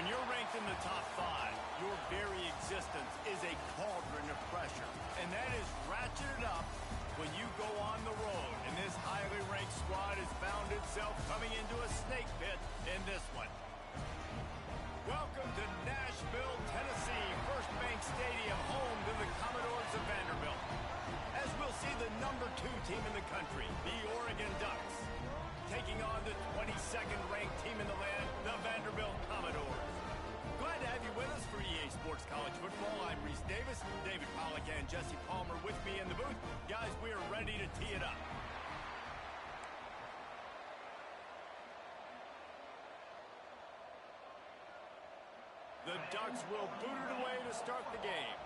When you're ranked in the top 5, your very existence is a cauldron of pressure. And that is ratcheted up when you go on the road. And this highly ranked squad has found itself coming into a snake pit in this one. Welcome to Nashville, Tennessee, First Bank Stadium, home to the Commodores of Vanderbilt. As we'll see the number 2 team in the country, the Oregon Ducks, taking on the 22nd ranked team in the land, the Vanderbilt Commodores. Glad to have you with us for EA Sports College Football. I'm Reese Davis, David Pollack and Jesse Palmer with me in the booth. Guys, we are ready to tee it up. The Ducks will boot it away to start the game.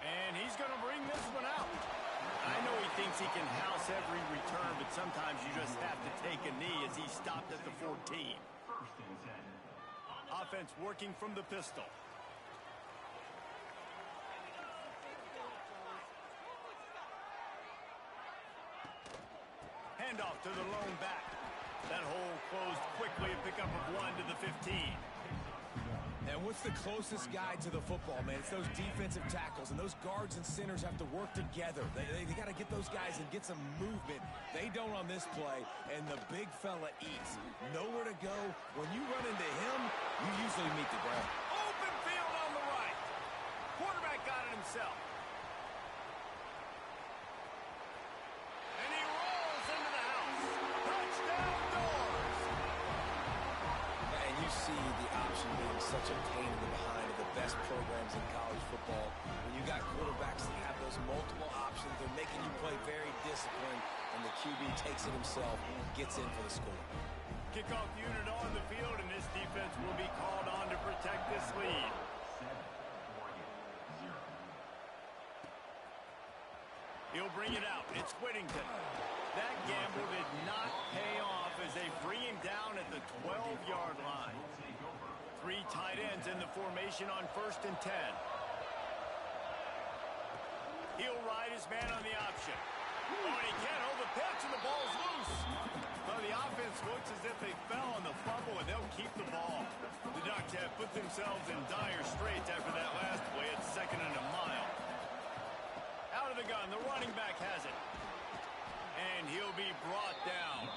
And he's going to bring this one out. I know he thinks he can house every return, but sometimes you just have to take a knee as he stopped at the 14. Offense working from the pistol. Handoff to the lone back. That hole closed quickly, a pickup of 1 to the 15. And what's the closest guy to the football, man? It's those defensive tackles, and those guards and centers have to work together. They got to get those guys and get some movement. They don't on this play, and the big fella eats. Nowhere to go. When you run into him, you usually meet the ground. Open field on the right. Quarterback got it himself. And he rolls into the house. Touchdown doors. And you see the option being such a pain in the behind of the best programs in college football. When you got quarterbacks that have those multiple options, they're making you play very disciplined, and the QB takes it himself and gets in for the score. Kickoff unit on the field, and this defense will be called on to protect this lead. He'll bring it out. It's Whittington. That gamble did not pay off as they bring him down at the 12-yard line. 3 tight ends in the formation on 1st and 10. He'll ride his man on the option. Oh, and he can't hold the pitch, and the ball's loose. Well, the offense looks as if they fell on the fumble, and they'll keep the ball. The Ducks have put themselves in dire straits after that last play at 2nd and a mile. Out of the gun, the running back has it. And he'll be brought down.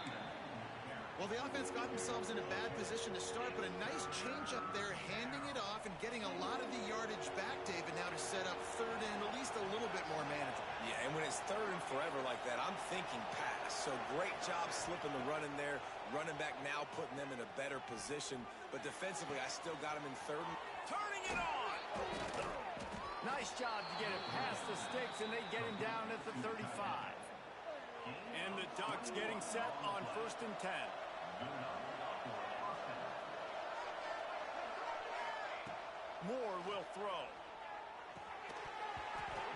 Well, the offense got themselves in a bad position to start, but a nice change up there, handing it off and getting a lot of the yardage back, David, now to set up 3rd and at least a little bit more manageable. Yeah, and when it's 3rd and forever like that, I'm thinking pass. So great job slipping the run in there. Running back now putting them in a better position. But defensively, I still got him in 3rd. Turning it on! Nice job to get it past the sticks, and they get him down at the 35. And the Ducks getting set on 1st and 10. Moore will throw.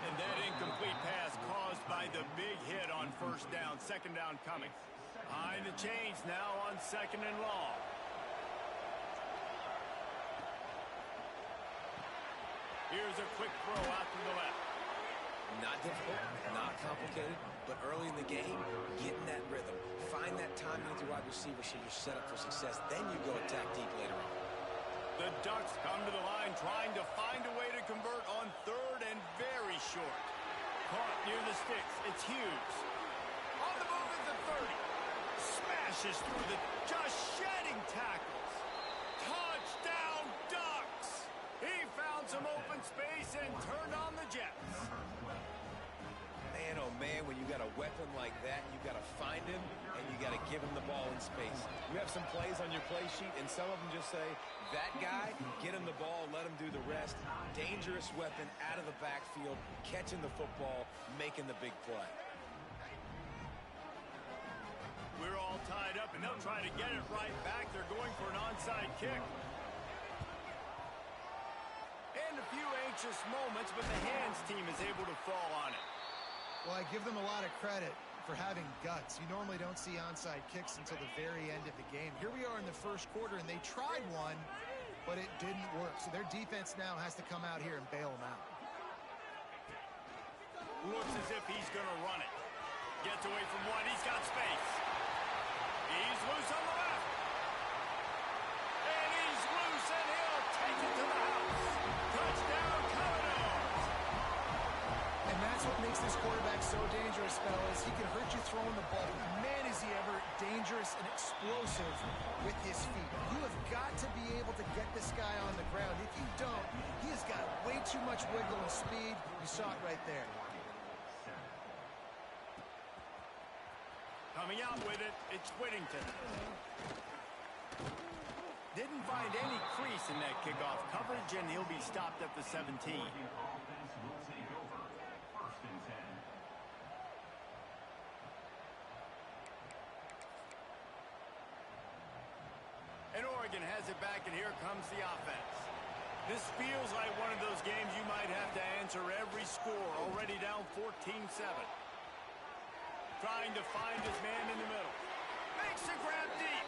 And that incomplete pass caused by the big hit on 1st down. 2nd down coming. Behind the chains now on 2nd and long. Here's a quick throw out to the left. Not difficult, not complicated, but early in the game, getting that rhythm. Find that timing with your wide receiver so you're set up for success. Then you go attack deep later on. The Ducks come to the line trying to find a way to convert on 3rd and very short. Caught near the sticks. It's Hughes. On the move at the 30. Smashes through the just shedding tackles. Touchdown Ducks! He found some open space and turned on the Jets. Man, oh man, when you got a weapon like that, you got to find him and you got to give him the ball in space. You have some plays on your play sheet, and some of them just say, that guy, get him the ball, let him do the rest. Dangerous weapon out of the backfield, catching the football, making the big play. We're all tied up, and they'll try to get it right back. They're going for an onside kick. And a few anxious moments, but the hands team is able to fall on it. Well, I give them a lot of credit for having guts. You normally don't see onside kicks until the very end of the game. Here we are in the 1st quarter, and they tried one, but it didn't work. So their defense now has to come out here and bail them out. looks as if he's going to run it. Gets away from one. He's got space. He's loose on the left. And he's loose, and he'll take it to the house. Touchdown, Commodores. And that's what makes this quarterback so dangerous, fellas. He can hurt you throwing the ball. Man, is he ever dangerous and explosive with his feet. You have got to be able to get this guy on the ground. If you don't, he has got way too much wiggle and speed. You saw it right there. Coming out with it, it's Whittington. Didn't find any crease in that kickoff coverage, and he'll be stopped at the 17. And Oregon has it back, and here comes the offense. This feels like one of those games you might have to answer every score, already down 14-7. Trying to find his man in the middle. Makes a grab deep.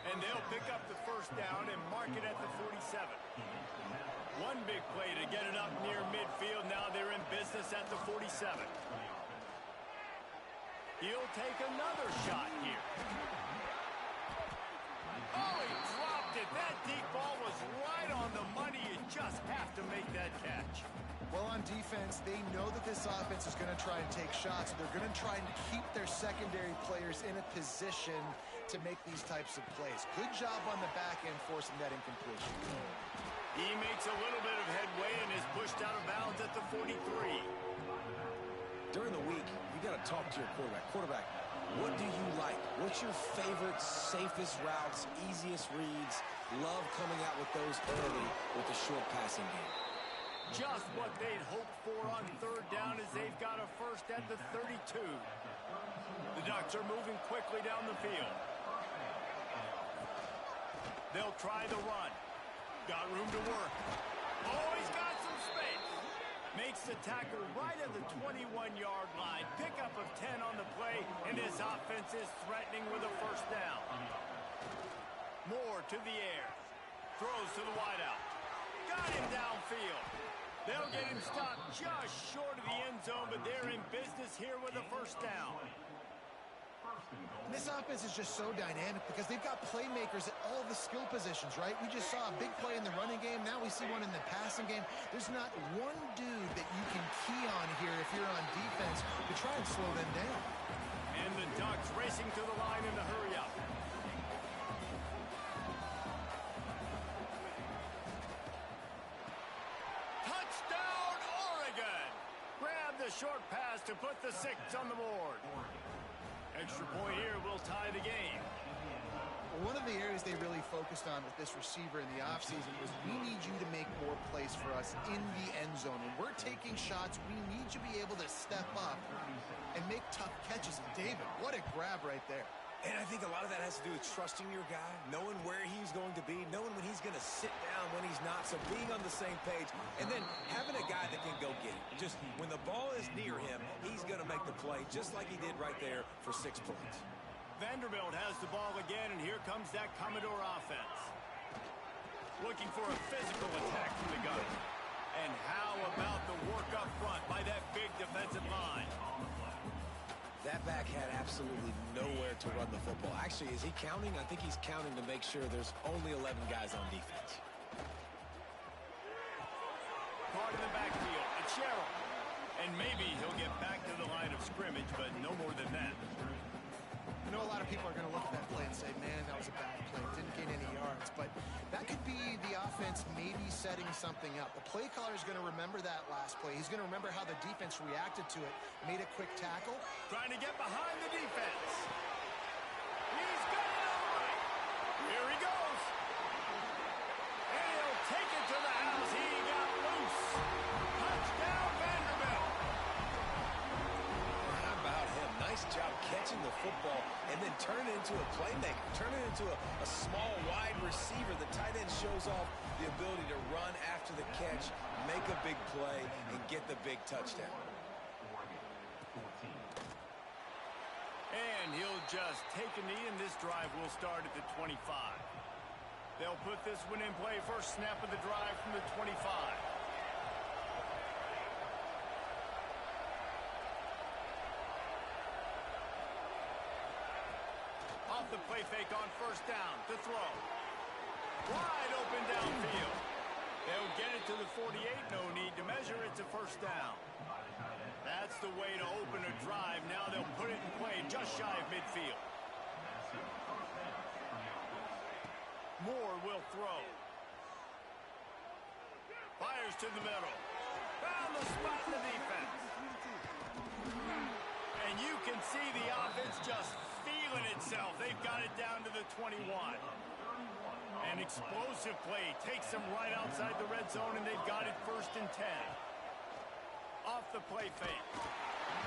And they'll pick up the first down and mark it at the 47. One big play to get it up near midfield. Now they're in business at the 47. He'll take another shot here. Oh, he dropped it. That deep ball was right on the money. You just have to make that catch. Well, on defense, they know that this offense is going to try and take shots. They're going to try and keep their secondary players in a position to make these types of plays. Good job on the back end forcing that incompletion. He makes a little bit of headway and is pushed out of bounds at the 43. During the week, you got to talk to your quarterback. Quarterback, what do you like? What's your favorite, safest routes, easiest reads? Love coming out with those early with the short passing game. Just what they'd hoped for on third down as they've got a first at the 32. The Ducks are moving quickly down the field. They'll try the run. Got room to work. Oh, he's got some space. Makes the tackle right at the 21-yard line. Pickup of 10 on the play, and his offense is threatening with a first down. Moore to the air. Throws to the wideout. Got him downfield. They'll get him stopped just short of the end zone, but they're in business here with a first down. This offense is just so dynamic because they've got playmakers at all the skill positions, right? We just saw a big play in the running game. Now we see one in the passing game. There's not one dude that you can key on here if you're on defense to try and slow them down. And the Ducks racing to the line in the hurry-up. Touchdown, Oregon! Grab the short pass to put the 6 on the board. Extra point here will tie the game. One of the areas they really focused on with this receiver in the offseason was we need you to make more plays for us in the end zone. When we're taking shots, we need you to be able to step up and make tough catches. And David, what a grab right there. And I think a lot of that has to do with trusting your guy, knowing where he's going to be, knowing when he's going to sit down, when he's not. So being on the same page, and then having a guy that can go get it. Just when the ball is near him, he's going to make the play, just like he did right there for 6 points. Vanderbilt has the ball again, and here comes that Commodore offense. Looking for a physical attack from the gun. And how about the work up front by that big defensive line? That back had absolutely nowhere to run the football. Actually, is he counting? I think he's counting to make sure there's only 11 guys on defense. Caught in the backfield. It's Sherrill. And maybe he'll get back to the line of scrimmage, but no more than that. I know a lot of people are going to look at that play and say, man, that was a bad play. Didn't gain any yards. But that could be the offense maybe setting something up. The play caller is going to remember that last play. He's going to remember how the defense reacted to it. Made a quick tackle. Trying to get behind the defense. He's got it all right. Here he goes. And he'll take it to the house. He got loose. Touchdown, Vanderbilt. How about him? Nice job catching the football and then turn it into a playmaker. Turn it into a small, wide receiver. The tight end shows off the ability to run after the catch, make a big play, and get the big touchdown. And he'll just take a knee, and this drive will start at the 25. They'll put this one in play. First snap of the drive from the 25. the play fake on first down to throw. Wide open downfield. They'll get it to the 48. No need to measure. It's a first down. That's the way to open a drive. Now they'll put it in play just shy of midfield. Moore will throw. Fires to the middle. Found the spot in the defense. And you can see the offense just feeling itself. They've got it down to the 21. An explosive play takes them right outside the red zone, and they've got it 1st and 10. Off the play fake.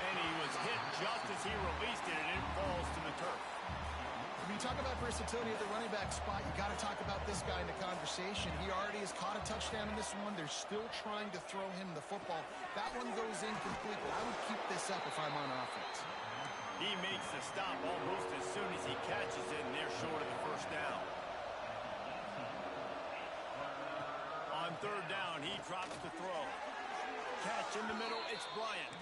And he was hit just as he released it, and it falls to the turf. When you talk about versatility at the running back spot, you got to talk about this guy in the conversation. He already has caught a touchdown in this one. They're still trying to throw him the football. That one goes incomplete, but I would keep this up if I'm on offense. He makes the stop almost as soon as he catches it, and they're short of the first down. On 3rd down, he drops to throw. Catch in the middle, it's Bryant.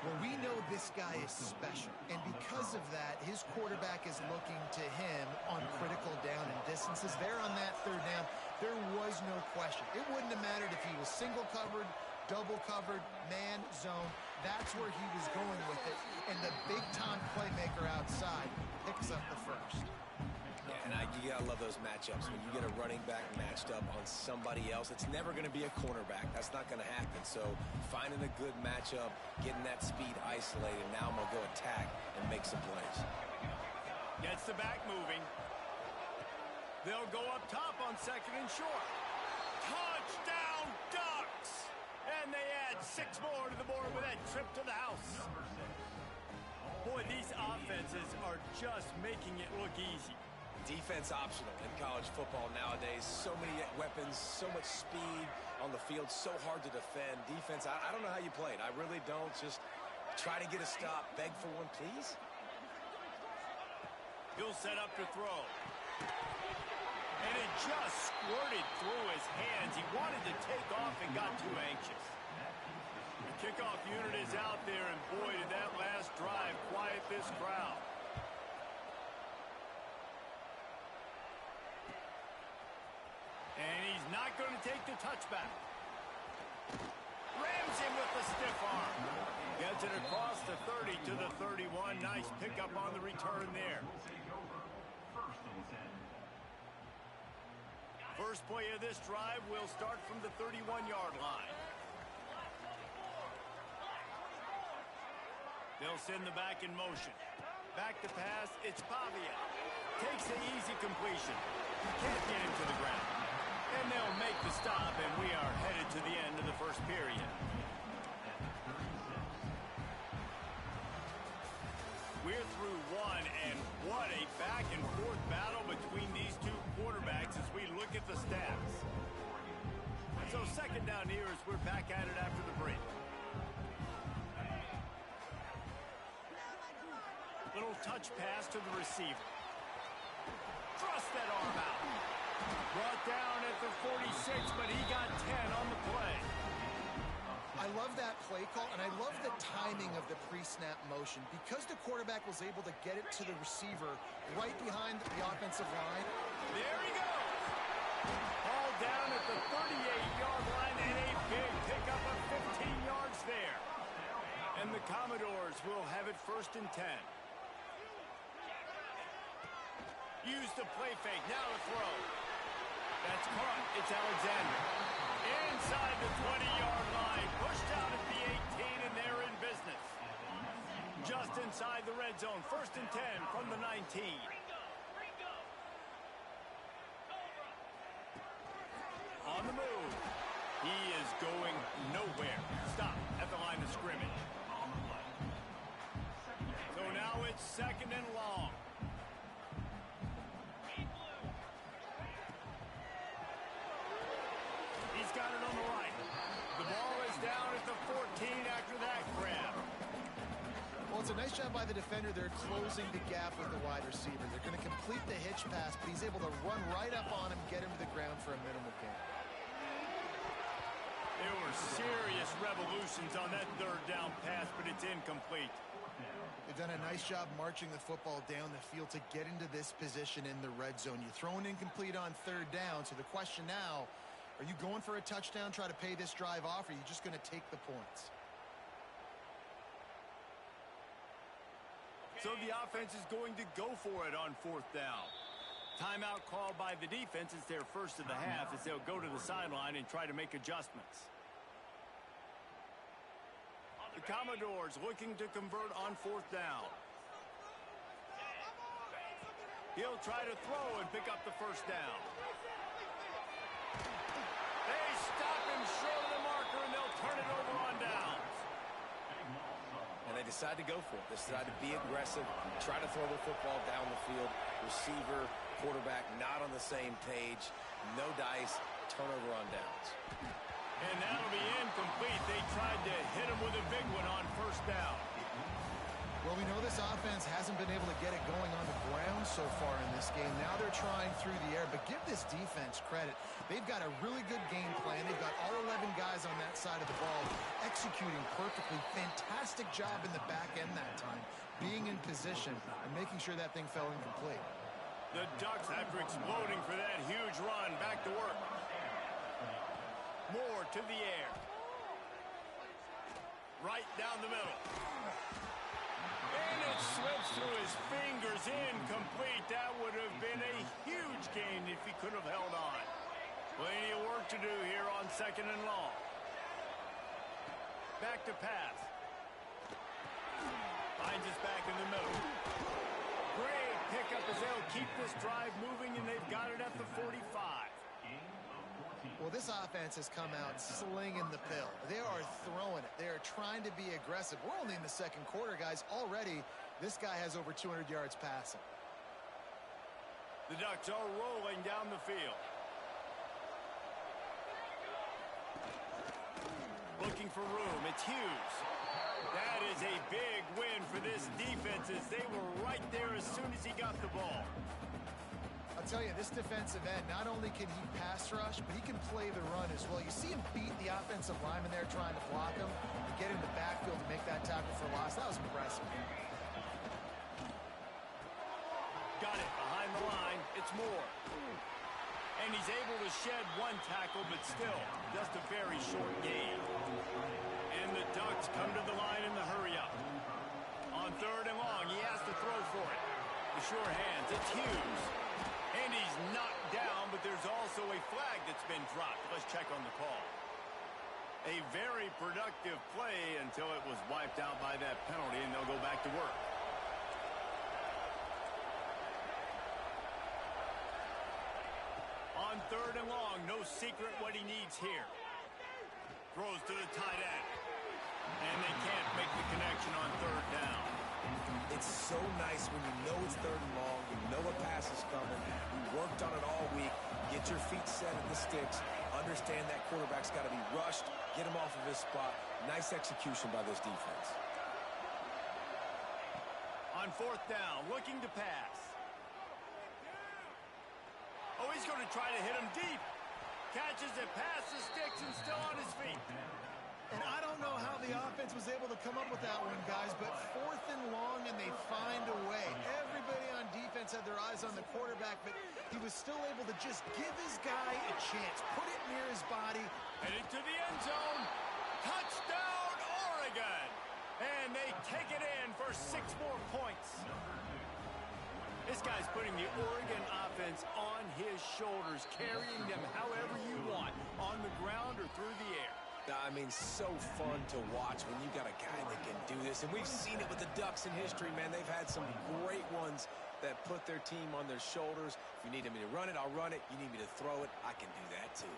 Well, we know this guy is special, and because of that, his quarterback is looking to him on critical down and distances. There on that 3rd down, there was no question. It wouldn't have mattered if he was single covered, double covered, man, zone. That's where he was going with it, and the big-time playmaker outside picks up the first. And you gotta love those matchups. When you get a running back matched up on somebody else, it's never going to be a cornerback. That's not going to happen. So finding a good matchup, getting that speed isolated, now I'm going to go attack and make some plays. Gets the back moving. They'll go up top on 2nd and short. Touchdown Ducks! And they add 6 more to the board with that trip to the house. Boy, these offenses are just making it look easy. Defense optional in college football nowadays. So many weapons, so much speed on the field, so hard to defend. Defense, I don't know how you play it. I really don't. Just try to get a stop. Beg for one, please. He'll set up to throw. And it just squirted through his hands. He wanted to take off and got too anxious. The kickoff unit is out there, and boy, did that last drive quiet this crowd. And he's not going to take the touchback. Rams him with the stiff arm. Gets it across the 30 to the 31. Nice pickup on the return there. First play of this drive will start from the 31-yard line. They'll send the back in motion. Back to pass, it's Pavia. Takes the easy completion. Can't get him to the ground. And they'll make the stop, and we are headed to the end of the first period. We're through one, and what a back-and-forth battle between these two quarterbacks as we look at the stats. So 2nd down here as we're back at it after the break. Little touch pass to the receiver. Thrust that arm out. Brought down at the 46, but he got 10 on the play. I love that play call, and I love the timing of the pre-snap motion. Because the quarterback was able to get it to the receiver right behind the offensive line. There he goes. Ball down at the 38-yard line, and a big pickup of 15 yards there. And the Commodores will have it 1st and 10. Use the play fake, now to throw. That's caught, it's Alexander. Inside the 20-yard line, pushed out at the 18, and they're in business. Just inside the red zone, 1st and 10 from the 19. On the move. He is going nowhere. Stop at the line of scrimmage. So now it's 2nd and long. He's got it on the right. The ball is down at the 14 after that grab. Well, it's a nice job by the defender. They're closing the gap with the wide receiver. They're going to complete the hitch pass, but he's able to run right up on him, get him to the ground for a minimal gain. There were serious revolutions on that 3rd down pass, but it's incomplete. They've done a nice job marching the football down the field to get into this position in the red zone. You throw an incomplete on third down, so the question now, are you going for a touchdown, try to pay this drive off, or are you just going to take the points? So the offense is going to go for it on fourth down. Timeout called by the defense. It's their first of the half as they'll go to the sideline and try to make adjustments. The Commodores looking to convert on fourth down. He'll try to throw and pick up the first down. They stop him short of the marker, and they'll turn it over on downs. And they decide to go for it. They decide to be aggressive, try to throw the football down the field. Receiver, quarterback not on the same page. No dice, turnover on downs. And that'll be incomplete. They tried to hit him with a big one on first down. Well, we know this offense hasn't been able to get it going on the ground so far in this game. Now they're trying through the air, but give this defense credit. They've got a really good game plan. They've got all 11 guys on that side of the ball executing perfectly. Fantastic job in the back end that time, being in position and making sure that thing fell incomplete. The Ducks, after exploding for that huge run, back to work. Moore to the air. Right down the middle. And it slips through his fingers, incomplete. That would have been a huge gain if he could have held on. Plenty of work to do here on second and long. Back to pass. Finds us back in the middle. Great pickup as they'll keep this drive moving, and they've got it at the 45. Well, this offense has come out slinging the pill. They are throwing it. They are trying to be aggressive. We're only in the second quarter, guys. Already, this guy has over 200 yards passing. The Ducks are rolling down the field. Looking for room. It's Hughes. That is a big win for this defense as they were right there as soon as he got the ball. I'll tell you, this defensive end, not only can he pass rush, but he can play the run as well. You see him beat the offensive lineman there trying to block him and get in the backfield to make that tackle for loss. That was impressive. Got it behind the line. It's Moore. And he's able to shed one tackle, but still, just a very short gain. And the Ducks come to the line in the hurry-up. On third and long, he has to throw for it. The sure hands, it's Hughes. And he's knocked down, but there's also a flag that's been dropped. Let's check on the call. A very productive play until it was wiped out by that penalty, and they'll go back to work. On third and long, no secret what he needs here. Throws to the tight end. And they can't make the connection on third down. It's so nice when you know it's third and long, you know a pass is coming, you worked on it all week, get your feet set at the sticks, understand that quarterback's got to be rushed, get him off of his spot. Nice execution by this defense. On fourth down, looking to pass. Oh, he's going to try to hit him deep. Catches it past the sticks and still on his feet. And I don't know how the offense was able to come up with that one, guys, but fourth and long, and they find a way. Everybody on defense had their eyes on the quarterback, but he was still able to just give his guy a chance, put it near his body. Headed to the end zone. Touchdown, Oregon! And they take it in for 6 more points. This guy's putting the Oregon offense on his shoulders, carrying them however you want, on the ground or through the air. I mean, so fun to watch when you got a guy that can do this. And we've seen it with the Ducks in history, man. They've had some great ones that put their team on their shoulders. If you need me to run it, I'll run it. You need me to throw it, I can do that too.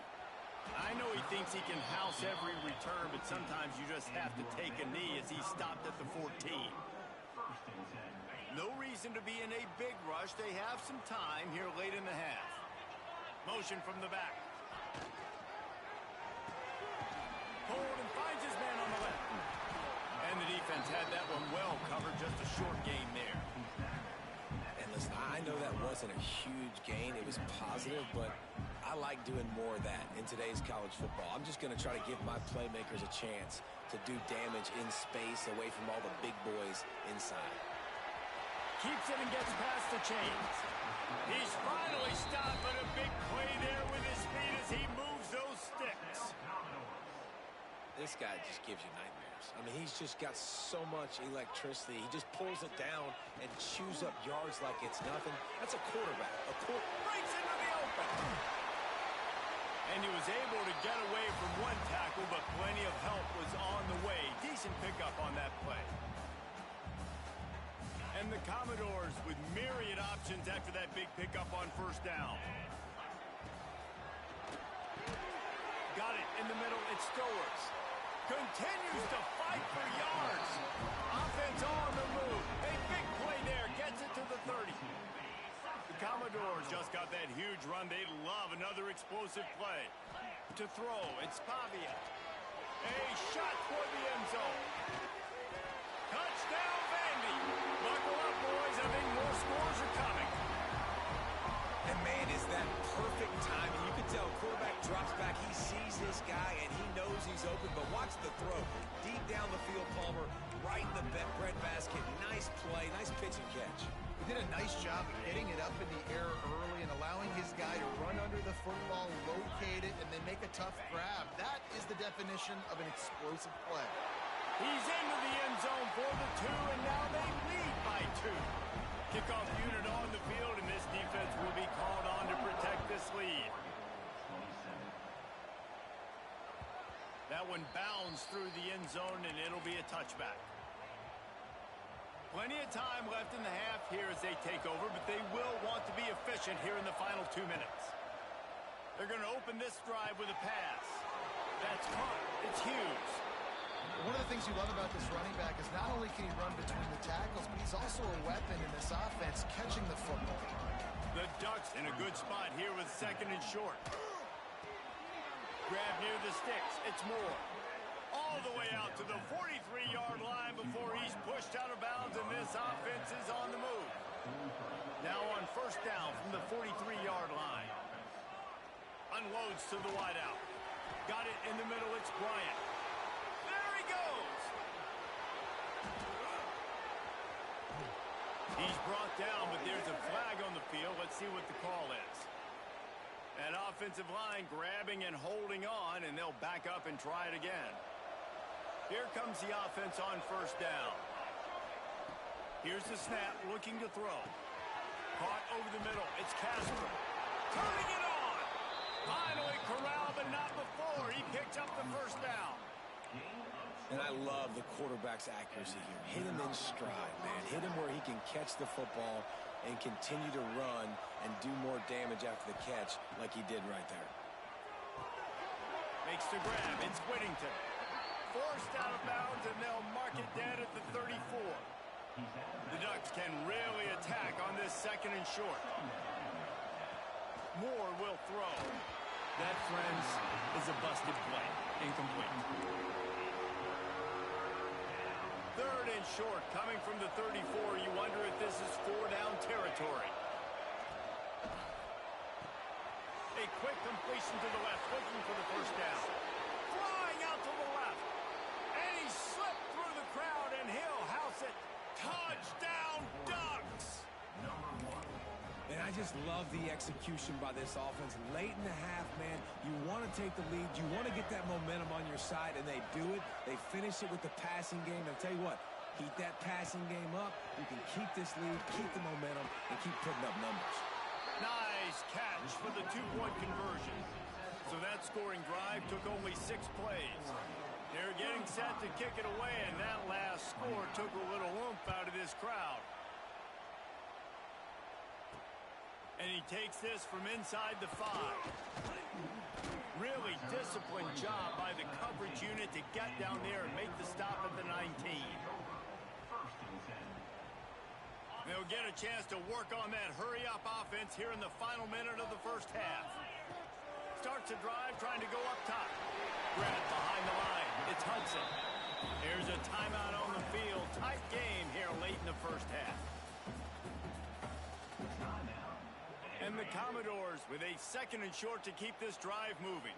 I know he thinks he can house every return, but sometimes you just have to take a knee as he stopped at the 14. No reason to be in a big rush. They have some time here late in the half. Motion from the back. Hold and finds his man on the left. And the defense had that one well covered, just a short gain there. And listen, I know that wasn't a huge gain. It was positive, but I like doing more of that in today's college football. I'm just going to try to give my playmakers a chance to to do damage in space away from all the big boys inside. Keeps it and gets past the chains. He's finally stopped, but a big play there with his speed as he moves those sticks. This guy just gives you nightmares. I mean, he's just got so much electricity. He just pulls it down and chews up yards like it's nothing. That's a quarterback. Breaks into the open. And he was able to get away from one tackle, but plenty of help was on the way. Decent pickup on that play. And the Commodores with myriad options after that big pickup on first down. Got it in the middle. It's Stowers. Continues to fight for yards. Offense on the move. A big play there. Gets it to the 30. The Commodores just got that huge run. They love another explosive play. To throw, it's Pavia. A shot toward the end zone. Touchdown, Vandy. Buckle up, boys. I think more scores are coming. And, man, is that perfect timing. You can tell quarterback drops back. He sees this guy, and he knows he's open. But watch the throw. Deep down the field, Palmer, right in the breadbasket. Nice play, nice pitch and catch. He did a nice job of getting it up in the air early and allowing his guy to run under the football, locate it, and then make a tough grab. That is the definition of an explosive play. He's into the end zone for the 2, and now they lead by 2. Kickoff unit on the field, and this defense will be called on to protect this lead. That one bounds through the end zone, and it'll be a touchback. Plenty of time left in the half here as they take over, but they will want to be efficient here in the final 2 minutes. They're going to open this drive with a pass. That's caught. It's Hughes. One of the things you love about this running back is not only can he run between the tackles, but he's also a weapon in this offense, catching the football. The Ducks in a good spot here with 2nd and short. Grab near the sticks. It's Moore. All the way out to the 43-yard line before he's pushed out of bounds, and this offense is on the move. Now on first down from the 43-yard line. Unloads to the wideout. Got it in the middle. It's Bryant. There he goes. He's brought down, but there's a flag on the field. Let's see what the call is. That offensive line grabbing and holding on, and they'll back up and try it again. Here comes the offense on first down. Here's the snap, looking to throw. Caught over the middle. It's Castro. Turning it on. Finally corralled, but not before. He picks up the first down. And I love the quarterback's accuracy here. Hit him in stride, man. Hit him where he can catch the football and continue to run and do more damage after the catch like he did right there. Makes the grab. It's Whittington. Forced out of bounds, and they'll mark it dead at the 34. The Ducks can really attack on this 2nd and short. Moore will throw. That, friends, is a busted play. Incomplete. 3rd and short, coming from the 34. You wonder if this is 4-down territory. A quick completion to the left, looking for the first down. Flying out to the left. And he slipped through the crowd, and he'll house it. Touchdown, Ducks! And I just love the execution by this offense. Late in the half, man, you want to take the lead. You want to get that momentum on your side, and they do it. They finish it with the passing game. I'll tell you what, keep that passing game up. You can keep this lead, keep the momentum, and keep putting up numbers. Nice catch for the 2-point conversion. So that scoring drive took only 6 plays. They're getting set to kick it away, and that last score took a little oomph out of this crowd. And he takes this from inside the 5. Really disciplined job by the coverage unit to get down there and make the stop at the 19. They'll get a chance to work on that hurry-up offense here in the final minute of the first half. Starts a drive trying to go up top. Grabbed behind the line. It's Hudson. Here's a timeout on the field. Tight game here late in the first half. And the Commodores with a 2nd and short to keep this drive moving.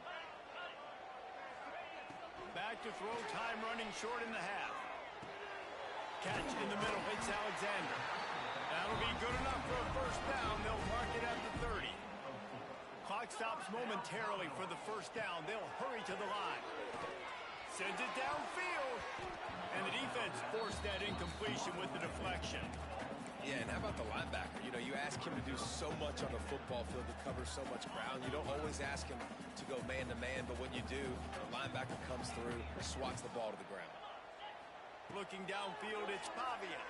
Back back to throw. Time running short in the half. Catch in the middle, hits Alexander. That'll be good enough for a first down. They'll mark it at the 30. Clock stops momentarily for the first down. They'll hurry to the line. Sends it downfield. And the defense forced that incompletion with the deflection. Yeah, and how about the linebacker? You know, you ask him to do so much on the football field to cover so much ground. You don't always ask him to go man-to-man, but when you do, the linebacker comes through, swats the ball to the ground. Looking downfield, it's Pavia.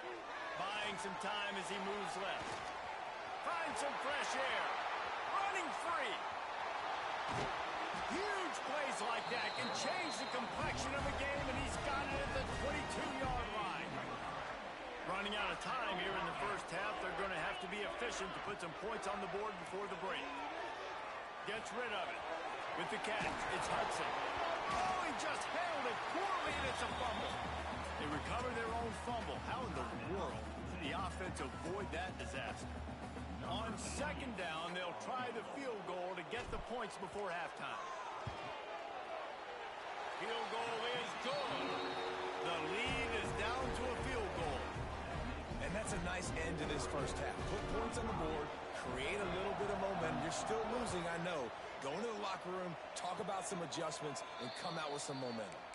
Buying some time as he moves left. Finds some fresh air. Running free. Huge plays like that can change the complexion of a game, and he's got it at the 22-yard line. Running out of time here in the first half, they're going to have to be efficient to put some points on the board before the break. Gets rid of it. With the catch, it's Hudson. Oh, he just handled it poorly, and it's a fumble. They recover their own fumble. How in the world did the offense avoid that disaster? On second down, they'll try the field goal to get the points before halftime. Field goal is good. The lead is down to a field goal. And that's a nice end to this first half. Put points on the board, create a little bit of momentum. You're still losing, I know. Go into the locker room, talk about some adjustments, and come out with some momentum.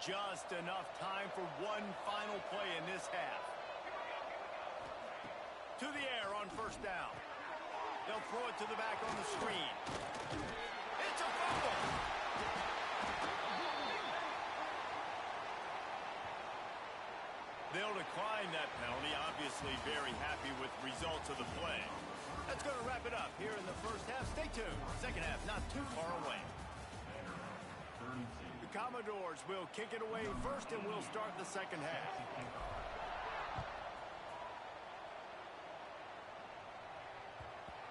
Just enough time for one final play in this half. To the air on first down. They'll throw it to the back on the screen. It's a fumble. They'll decline that penalty. Obviously very happy with results of the play. That's going to wrap it up here in the first half. Stay tuned. Second half not too far away. The Commodores will kick it away first, and we'll start the second half.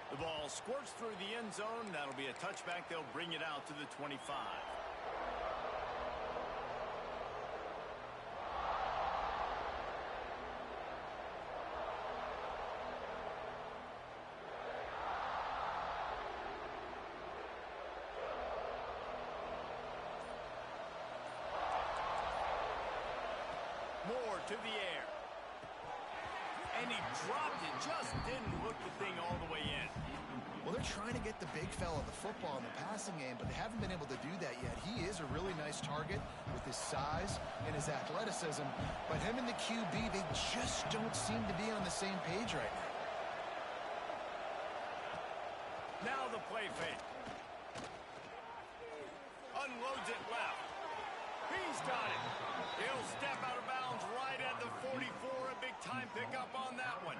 The ball squirts through the end zone. That'll be a touchback. They'll bring it out to the 25. Moore to the air. And he dropped it. Just didn't look the thing all the way in. Well, they're trying to get the big fella the football in the passing game, but they haven't been able to do that yet. He is a really nice target with his size and his athleticism, but him and the QB, they just don't seem to be on the same page right now. Now the play fake. Unloads it left. He's got it. He'll step out of bounds right at the 44. A big-time pickup on that one.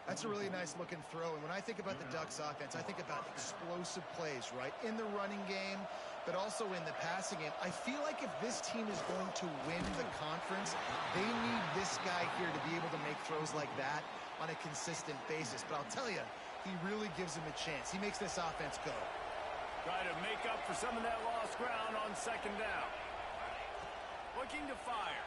That's a really nice-looking throw. And when I think about the Ducks offense, I think about explosive plays, right? In the running game, but also in the passing game. I feel like if this team is going to win the conference, they need this guy here to be able to make throws like that on a consistent basis. But I'll tell you, he really gives him a chance. He makes this offense go. Try to make up for some of that lost ground on second down. Looking to fire.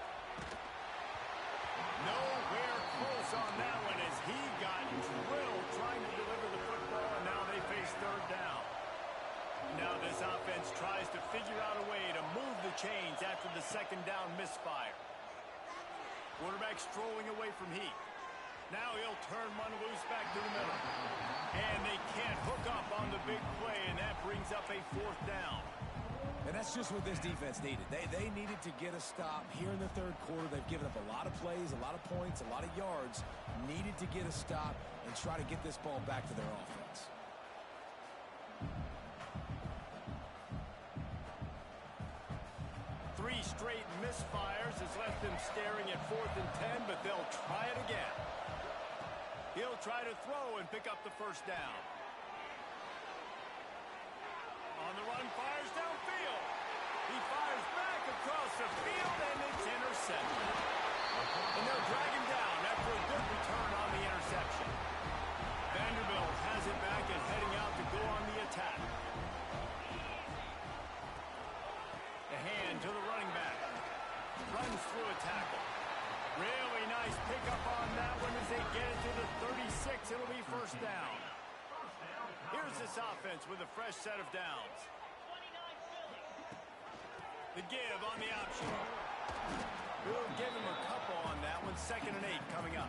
Nowhere close on that one as he got drilled trying to deliver the football, and now they face third down. Now this offense tries to figure out a way to move the chains after the second down misfire. Quarterback strolling away from Heath. Now he'll turn one loose back to the middle. And they can't hook up on the big play, and that brings up a fourth down. And that's just what this defense needed. They needed to get a stop here in the third quarter. They've given up a lot of plays, a lot of points, a lot of yards. Needed to get a stop and try to get this ball back to their offense. Three straight misfires has left them staring at 4th and 10, but they'll try it again. He'll try to throw and pick up the first down. On the run, fires downfield. He fires back across the field, and it's intercepted. And they'll drag him down after a good return on the interception. Vanderbilt has it back and heading out to go on the attack. The hand to the running back. Runs through a tackle. Really this offense with a fresh set of downs. The give on the option. We'll give him a couple on that one. 2nd and 8 coming up.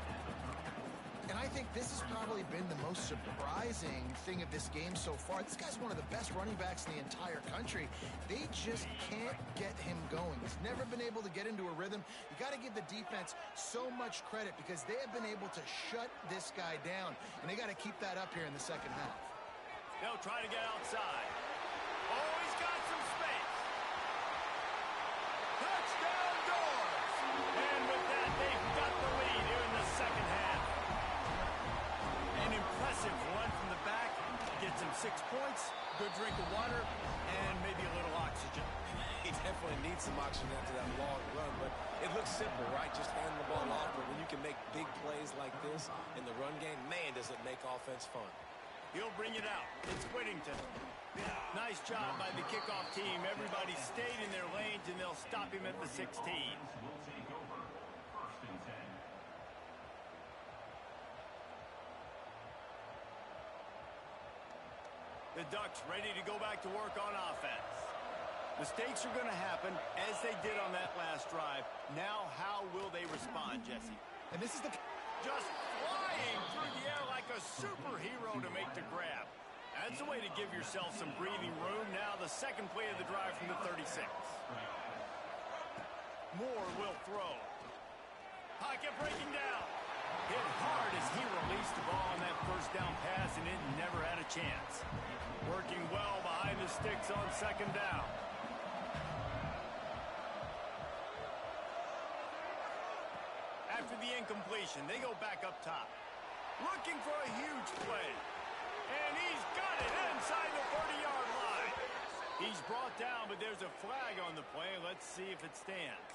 And I think this has probably been the most surprising thing of this game so far. This guy's one of the best running backs in the entire country. They just can't get him going. He's never been able to get into a rhythm. You got to give the defense so much credit because they have been able to shut this guy down. And they got to keep that up here in the second half. They'll try to get outside. Oh, he's got some space. Touchdown doors. And with that, they've got the lead here in the second half. An impressive run from the back. Gets him 6 points, good drink of water, and maybe a little oxygen. He definitely needs some oxygen after that long run, but it looks simple, right? Just hand the ball off, but when you can make big plays like this in the run game, man, does it make offense fun. He'll bring it out. It's Whittington. Nice job by the kickoff team. Everybody stayed in their lanes, and they'll stop him at the 16. The Ducks ready to go back to work on offense. Mistakes are going to happen, as they did on that last drive. Now, how will they respond, Jesse? And this is the... Just flying through the air like a superhero to make the grab. That's a way to give yourself some breathing room. Now the second play of the drive from the 36. Moore will throw. Pocket breaking down. Hit hard as he released the ball on that first down pass, and it never had a chance. Working well behind the sticks on 2nd down. After the incompletion, they go back up top. Looking for a huge play. And he's got it inside the 30-yard line. He's brought down, but there's a flag on the play. Let's see if it stands.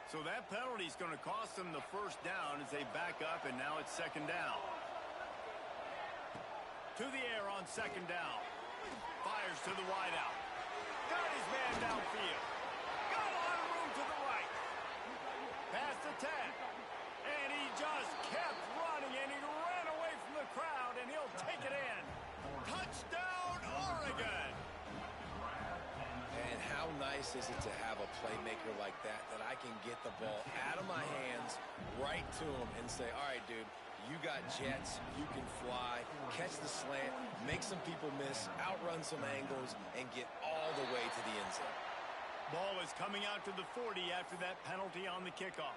So that penalty is going to cost them the first down as they back up, and now it's 2nd down. To the air on 2nd down. Fires to the wideout. Got his man downfield. Got a lot of room to the right. Past the 10. And he just kept running, and he ran away from the crowd, and he'll take it in. Touchdown, Oregon! And how nice is it to have a playmaker like that I can get the ball out of my hands right to him and say, all right, dude, you got jets, you can fly, catch the slant, make some people miss, outrun some angles, and get all the way to the end zone. Ball is coming out to the 40 after that penalty on the kickoff.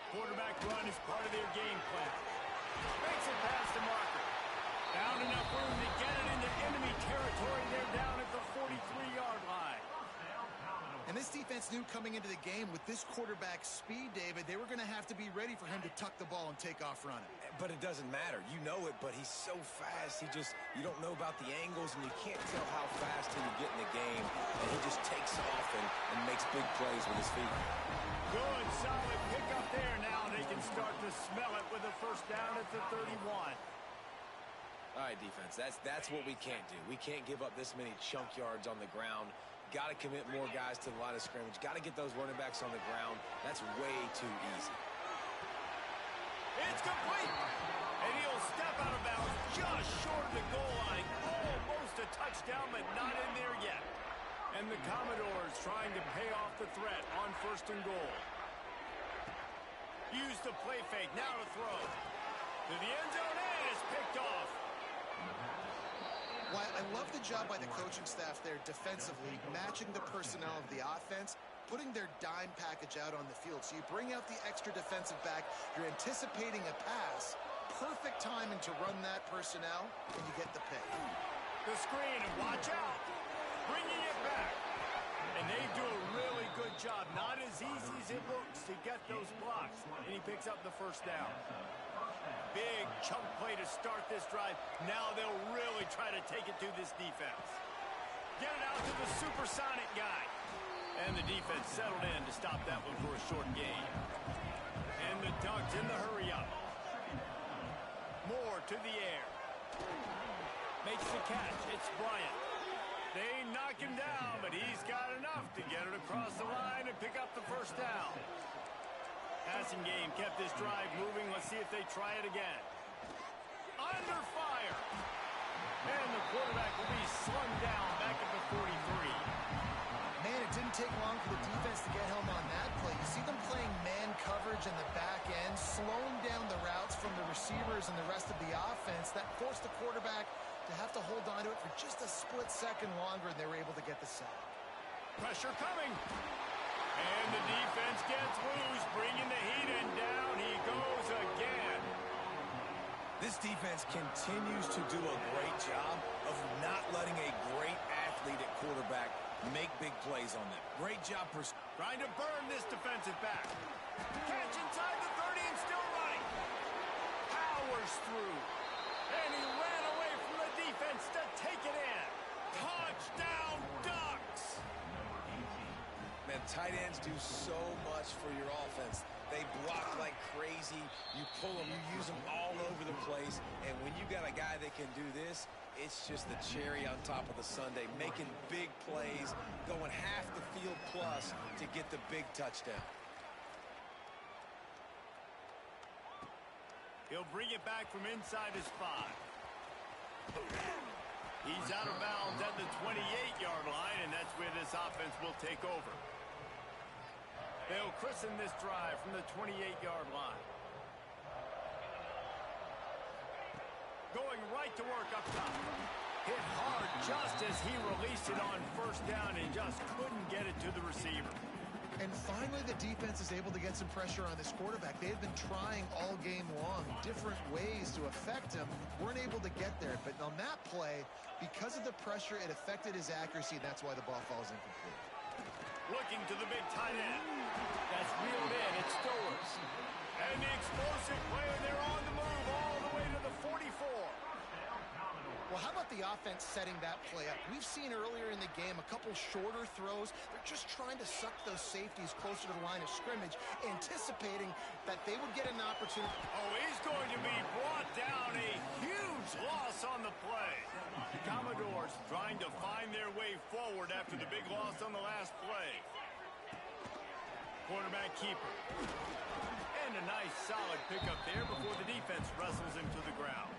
Quarterback run is part of their game plan. Makes it past the marker. Found enough room to get it into enemy territory. They're down at the 43-yard line. And this defense knew coming into the game with this quarterback's speed, David, they were going to have to be ready for him to tuck the ball and take off running. But it doesn't matter. You know it, but he's so fast. You don't know about the angles, and you can't tell how fast till you get in the game. And he just takes off and makes big plays with his feet. Good, solid pickup there. Now they can start to smell it with a first down at the 31. All right, defense, that's what we can't do. We can't give up this many chunk yards on the ground. Got to commit more guys to the line of scrimmage. Got to get those running backs on the ground. That's way too easy. It's complete. And he'll step out of bounds just short of the goal line. Almost a touchdown, but not in there yet. And the Commodores trying to pay off the threat on 1st and goal. Use the play fake. Now to throw. To the end zone, and it's picked off. Why, I love the job by the coaching staff there defensively, matching the personnel of the offense, putting their dime package out on the field. So you bring out the extra defensive back, you're anticipating a pass, perfect timing to run that personnel, and you get the pay. The screen, and watch out. Bringing it back. And they do a really good job. Not as easy as it looks to get those blocks. And he picks up the first down. Big chunk play to start this drive. Now they'll really try to take it to this defense. Get it out to the supersonic guy. And the defense settled in to stop that one for a short gain. And the Ducks in the hurry up. to the air. Makes the catch. It's Bryant. They knock him down, but he's got enough to get it across the line and pick up the first down. Passing game kept this drive moving. Let's see if they try it again. Under fire. And the quarterback will be slung down back at the 43. Man, it didn't take long for the defense to get home on that play. You see them playing man coverage in the back end, slowing down the routes from the receivers and the rest of the offense. That forced the quarterback to have to hold on to it for just a split second longer, and they were able to get the sack. Pressure coming. And the defense gets loose, bringing the heat, and down he goes again. This defense continues to do a great job of not letting a great athlete at quarterback make big plays on them. Great job trying to burn this defensive back. Catch inside the 30 and still running. Powers through. And he ran away from the defense to take it in. Touchdown, Ducks! Man, tight ends do so much for your offense. They block like crazy. You pull them, you use them all over the place. And when you got a guy that can do this, it's just the cherry on top of the sundae, making big plays, going half the field plus to get the big touchdown. He'll bring it back from inside his 5. He's out of bounds at the 28-yard line, and that's where this offense will take over. They'll christen this drive from the 28-yard line. Going right to work up top. Hit hard just as he released it on first down and just couldn't get it to the receiver. And finally, the defense is able to get some pressure on this quarterback. They had been trying all game long, different ways to affect him. Weren't able to get there. But on that play, because of the pressure, it affected his accuracy, and that's why the ball falls incomplete. Looking to the big tight end. That's reeled in. It's Stowers. And the explosive player, they're on the move all the way to the 44. Well, how about the offense setting that play up? We've seen earlier in the game a couple shorter throws. They're just trying to suck those safeties closer to the line of scrimmage, anticipating that they would get an opportunity. Oh, he's going to be brought down. A huge loss on the play. The Commodores trying to find their way forward after the big loss on the last play. Quarterback keeper. And a nice solid pickup there before the defense wrestles him to the ground.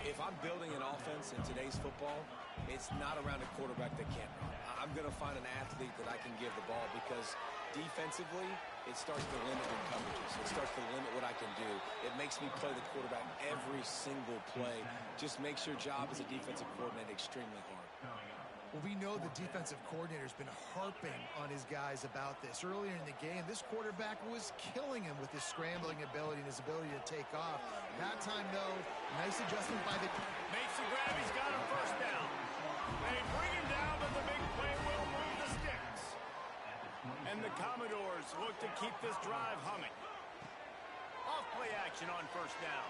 If I'm building an offense in today's football, it's not around a quarterback that can't run. I'm going to find an athlete that I can give the ball because defensively, it starts to limit your coverages. It starts to limit what I can do. It makes me play the quarterback every single play. Just makes your job as a defensive coordinator extremely hard. Well, we know the defensive coordinator's been harping on his guys about this. Earlier in the game, this quarterback was killing him with his scrambling ability and his ability to take off. That time, though, nice adjustment by the... Makes the grab. He's got him first down. They bring him down, but the big play will move the sticks. And the Commodores look to keep this drive humming. Off play action on first down.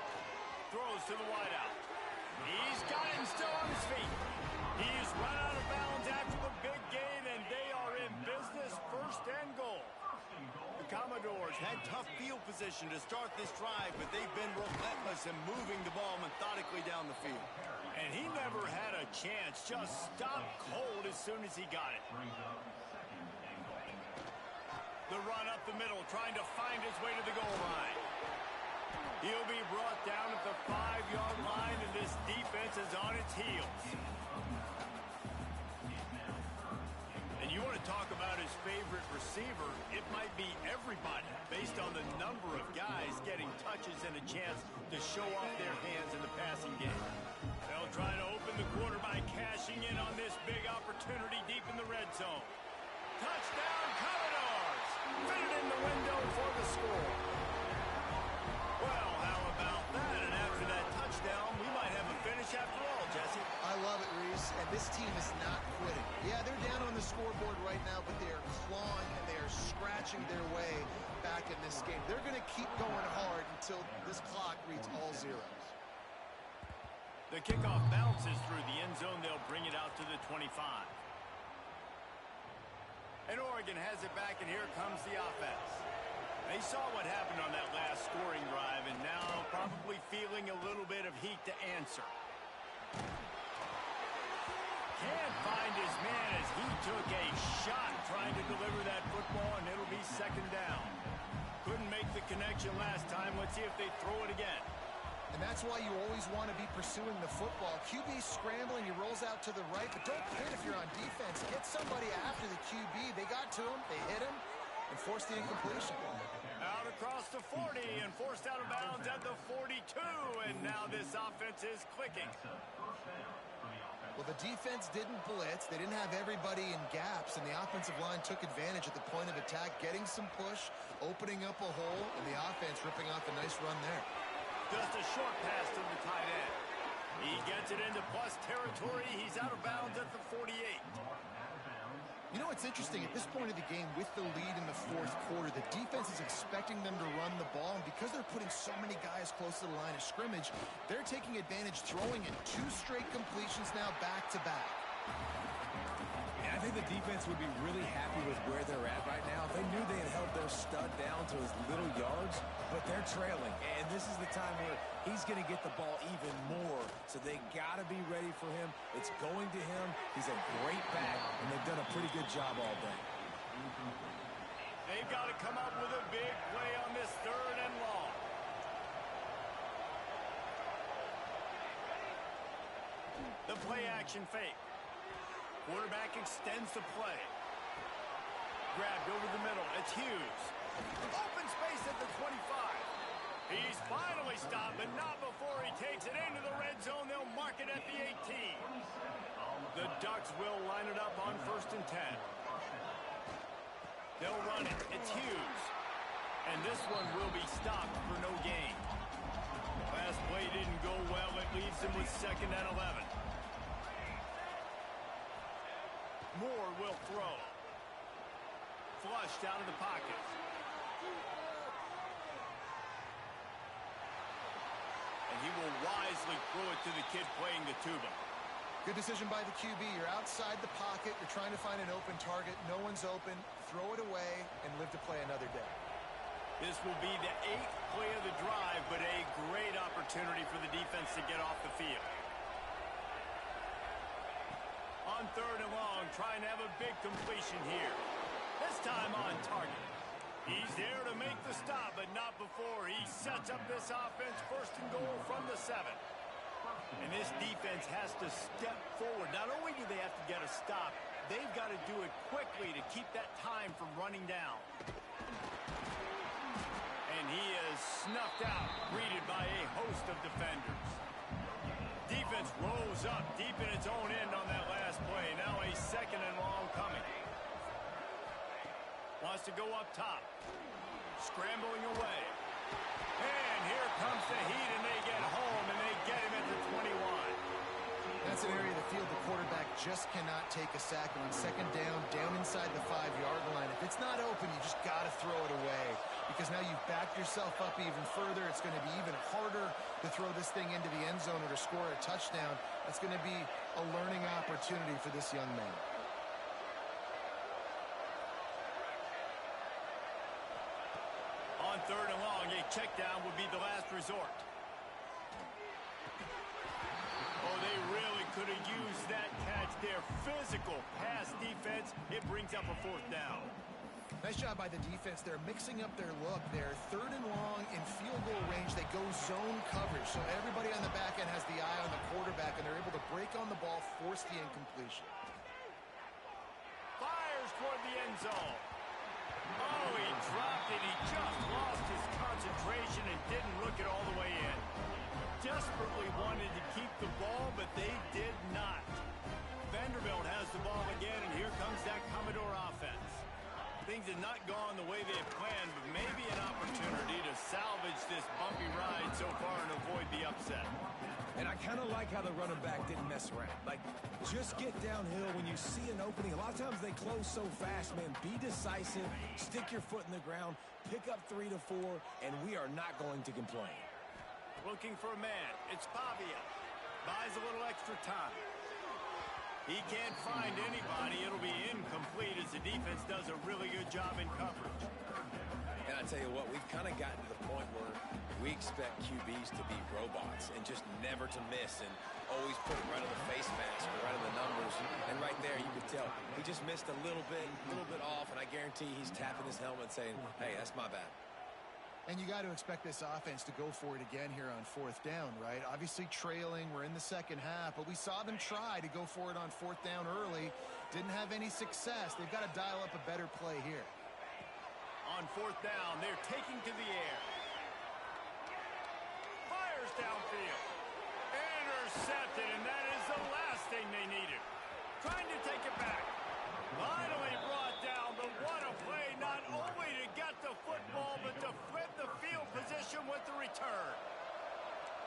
Throws to the wideout. He's got him still on his feet. He's run out of bounds after the big gain, and they are in business, first and goal. The Commodores had tough field position to start this drive, but they've been relentless in moving the ball methodically down the field. And he never had a chance, just stopped cold as soon as he got it. The run up the middle, trying to find his way to the goal line. He'll be brought down at the 5-yard line, and this defense is on its heels. And you want to talk about his favorite receiver, it might be everybody, based on the number of guys getting touches and a chance to show off their hands in the passing game. They'll try to open the quarter by cashing in on this big opportunity deep in the red zone. Touchdown, Commodores! Fit it in the window for the score. Well, how about that? And after that touchdown, we might have a finish after all, Jesse. I love it, Reese, and this team is not quitting. Yeah, they're down on the scoreboard right now, but they are clawing and they are scratching their way back in this game. They're going to keep going hard until this clock reads all zeros. The kickoff bounces through the end zone. They'll bring it out to the 25. And Oregon has it back, and here comes the offense. They saw what happened on that last scoring drive, and now probably feeling a little bit of heat to answer. Can't find his man as he took a shot trying to deliver that football, and it'll be second down. Couldn't make the connection last time. Let's see if they throw it again. And that's why you always want to be pursuing the football. QB scrambling, he rolls out to the right, but don't quit if you're on defense. Get somebody after the QB. They got to him, they hit him, and forced the incompletion. Out across the 40 and forced out of bounds at the 42, and now this offense is clicking. Well, the defense didn't blitz. They didn't have everybody in gaps, and the offensive line took advantage at the point of attack, getting some push, opening up a hole, and the offense ripping off a nice run there. Just a short pass to the tight end. He gets it into plus territory. He's out of bounds at the 48. You know, it's interesting. At this point of the game, with the lead in the fourth quarter, the defense is expecting them to run the ball, and because they're putting so many guys close to the line of scrimmage, they're taking advantage, throwing it 2 straight completions now back-to-back. I think the defense would be really happy with where they're at right now. They knew they had held their stud down to his little yards, but they're trailing. And this is the time where he's going to get the ball even more. So they got to be ready for him. It's going to him. He's a great back, and they've done a pretty good job all day. They've got to come up with a big play on this 3rd and long. The play action fake. Quarterback extends the play. Grabbed over the middle. It's Hughes. Open space at the 25. He's finally stopped, but not before he takes it into the red zone. They'll mark it at the 18. The Ducks will line it up on 1st and 10. They'll run it. It's Hughes. And this one will be stopped for no gain. Last play didn't go well. It leaves them with 2nd and 11. Moore will throw. Flushed out of the pocket. And he will wisely throw it to the kid playing the tuba. Good decision by the QB. You're outside the pocket. You're trying to find an open target. No one's open. Throw it away and live to play another day. This will be the 8th play of the drive, but a great opportunity for the defense to get off the field. On 3rd and long, trying to have a big completion here. This time on target. He's there to make the stop, but not before he sets up this offense 1st and goal from the 7. And this defense has to step forward. Not only do they have to get a stop, they've got to do it quickly to keep that time from running down. And he is snuffed out, greeted by a host of defenders. Defense rose up deep in its own end on that last play. Now a 2nd and long coming. Wants to go up top. Scrambling away. And here comes the heat, and they get home, and they get him at the 21. That's an area of the field the quarterback just cannot take a sack on. 2nd down inside the 5-yard line. If it's not open, you just got to throw it away, because now you've backed yourself up even further. It's going to be even harder to throw this thing into the end zone or to score a touchdown. That's going to be a learning opportunity for this young man. On 3rd and long, a check down would be the last resort. Oh, they really could have used that catch there. Physical pass defense. It brings up a 4th down. Nice job by the defense. They're mixing up their look. They're 3rd and long in field goal range. They go zone coverage. So everybody on the back end has the eye on the quarterback, and they're able to break on the ball, force the incompletion. Fires toward the end zone. Oh, he dropped it. He just lost his concentration and didn't look it all the way in. Desperately wanted to keep the ball, but they did not. Vanderbilt has the ball again, and here comes that Commodore offense. Things have not gone the way they had planned, but maybe an opportunity to salvage this bumpy ride so far and avoid the upset. And I kind of like how the running back didn't mess around. Like, just get downhill when you see an opening. A lot of times they close so fast, man. Be decisive, stick your foot in the ground, pick up 3 to 4, and we are not going to complain. Looking for a man. It's Pavia. Buys a little extra time. He can't find anybody. It'll be incomplete as the defense does a really good job in coverage. And I tell you what, we've kind of gotten to the point where we expect QBs to be robots and just never to miss and always put it right on the face mask or right on the numbers. And right there, you could tell he just missed a little bit off, and I guarantee he's tapping his helmet saying, hey, that's my bad. And you got to expect this offense to go for it again here on 4th down, right? Obviously trailing, we're in the second half, but we saw them try to go for it on 4th down early. Didn't have any success. They've got to dial up a better play here. On 4th down, they're taking to the air. Fires downfield. Intercepted, and that is the last thing they needed. Trying to take it back. Finally brought down, but what a play, not only to get the football, but to flip the field position with the return.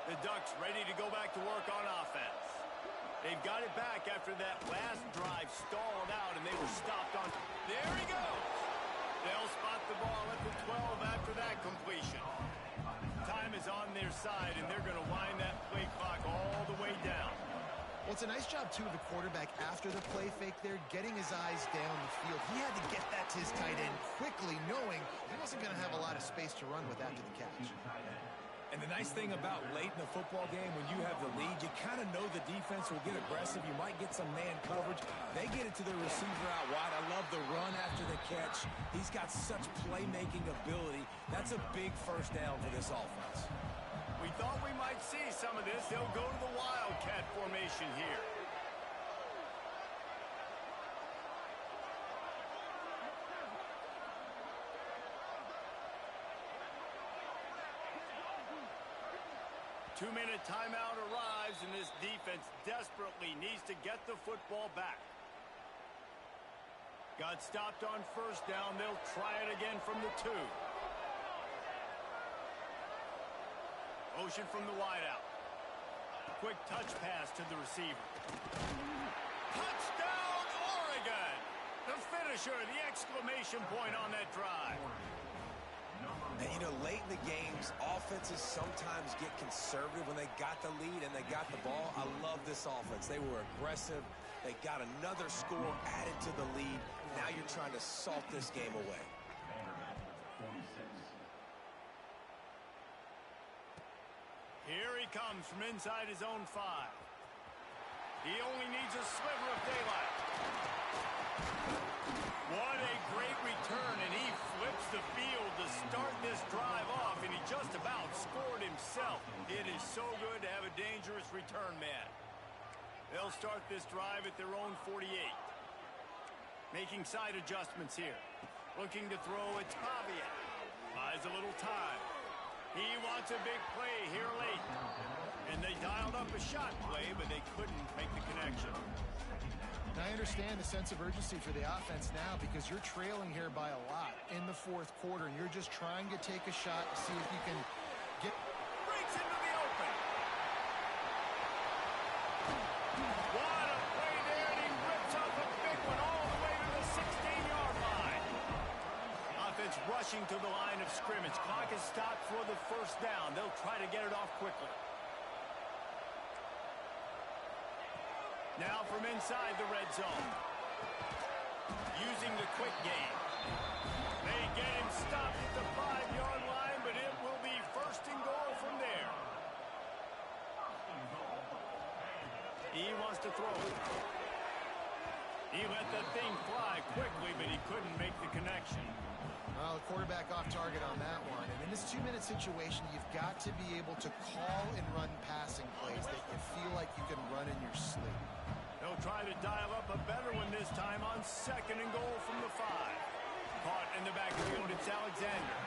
The Ducks ready to go back to work on offense. They've got it back after that last drive stalled out, and they were stopped on. There he goes. They'll spot the ball at the 12 after that completion. Time is on their side, and they're going to wind that play clock all the way down. Well, it's a nice job, too, of the quarterback after the play fake there, getting his eyes down the field. He had to get that to his tight end quickly, knowing he wasn't going to have a lot of space to run with after the catch. And the nice thing about late in the football game, when you have the lead, you kind of know the defense will get aggressive. You might get some man coverage. They get it to their receiver out wide. I love the run after the catch. He's got such playmaking ability. That's a big first down for this offense. We thought we might see some of this. They'll go to the Wildcat formation here. Two-minute timeout arrives, and this defense desperately needs to get the football back. Got stopped on 1st down. They'll try it again from the 2. Motion from the wideout. Quick touch pass to the receiver. Touchdown, Oregon! The finisher, the exclamation point on that drive. And, you know, late in the games, offenses sometimes get conservative when they got the lead and they got the ball. I love this offense. They were aggressive. They got another score added to the lead. Now you're trying to salt this game away. Here he comes from inside his own 5. He only needs a sliver of daylight. What a great return, and he flips the field to start this drive off, and he just about scored himself. It is so good to have a dangerous return man. They'll start this drive at their own 48. Making side adjustments here. Looking to throw a Tavia. Buys a little time. He wants a big play here late. And they dialed up a shot play, but they couldn't make the connection. And I understand the sense of urgency for the offense now because you're trailing here by a lot in the 4th quarter, and you're just trying to take a shot to see if you can get... Breaks into the open. What a play there, and he rips up a big one all the way to the 16-yard line. Offense rushing to the line of scrimmage. Clock is stopped for the 1st down. They'll try to get it off quickly. Now from inside the red zone. Using the quick game. They get him stopped at the 5-yard line, but it will be 1st and goal from there. He wants to throw it. He let the thing fly quickly, but he couldn't make the connection. Well, the quarterback off target on that one. And in this 2-minute situation, you've got to be able to call and run passing plays that you feel like you can run in your sleep. They'll try to dial up a better one this time on 2nd and goal from the 5. Caught in the backfield, it's Alexander.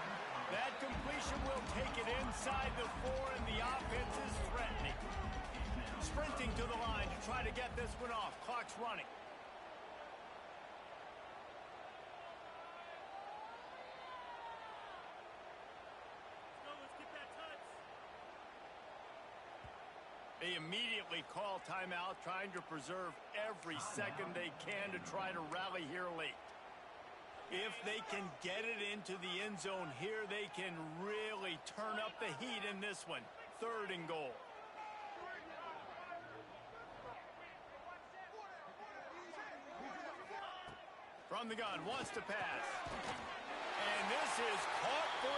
That completion will take it inside the 4, and the offense is threatening. Sprinting to the line to try to get this one off. Clock's running. They immediately call timeout, trying to preserve every second they can to try to rally here late. If they can get it into the end zone here, they can really turn up the heat in this one. 3rd and goal. From the gun, wants to pass. And this is caught for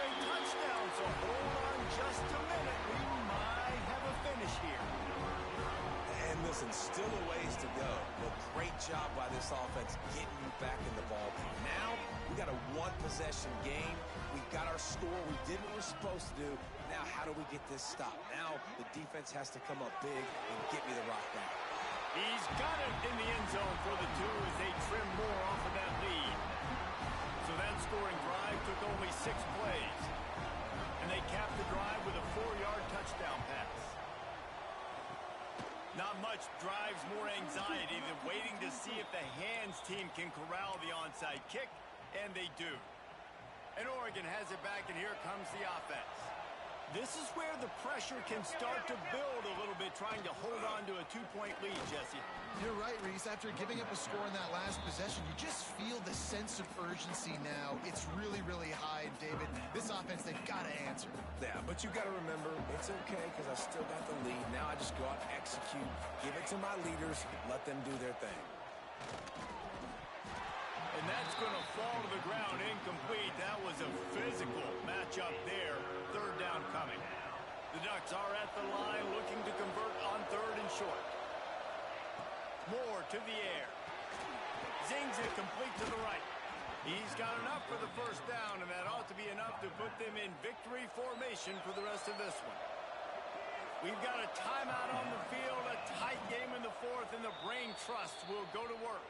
Listen, still a ways to go, but great job by this offense getting you back in the ball. Now, we got a one-possession game. We got our score. We did what we're supposed to do. Now, how do we get this stopped? Now, the defense has to come up big and get me the rock back. He's got it in the end zone for the 2 as they trim more off of that lead. So that scoring drive took only 6 plays. And they capped the drive with a 4-yard touchdown pass. Not much drives more anxiety than waiting to see if the hands team can corral the onside kick, and they do. And Oregon has it back, and here comes the offense. This is where the pressure can start to build a little bit, trying to hold on to a 2-point lead, Jesse. You're right, Reese. After giving up a score in that last possession, you just feel the sense of urgency now. It's really, really high, David. This offense, they've got to answer. Yeah, but you got to remember, it's okay because I still got the lead. Now I just go out and execute, give it to my leaders, let them do their thing. And that's going to fall to the ground incomplete. That was a physical matchup there. 3rd down coming. The Ducks are at the line looking to convert on 3rd and short. Moore to the air. Zings it complete to the right. He's got enough for the 1st down, and that ought to be enough to put them in victory formation for the rest of this one. We've got a timeout on the field, a tight game in the 4th, and the brain trust will go to work.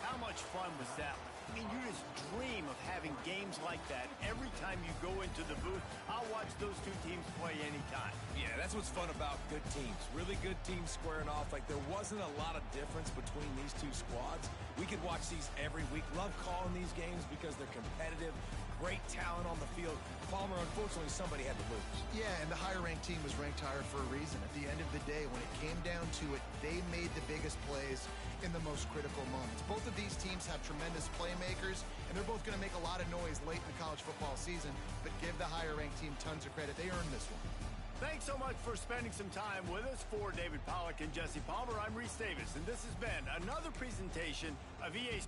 How much fun was that? I mean, you just dream of having games like that every time you go into the booth. I'll watch those 2 teams play anytime. Yeah, that's what's fun about good teams. Really good teams squaring off. Like, there wasn't a lot of difference between these 2 squads. We could watch these every week. Love calling these games because they're competitive. Great talent on the field. Palmer, unfortunately, somebody had to lose. Yeah, and the higher-ranked team was ranked higher for a reason. At the end of the day, when it came down to it, they made the biggest plays in the most critical moments. Both of these teams have tremendous playmakers, and they're both going to make a lot of noise late in the college football season, but give the higher-ranked team tons of credit. They earned this one. Thanks so much for spending some time with us. For David Pollack and Jesse Palmer, I'm Reese Davis, and this has been another presentation of EA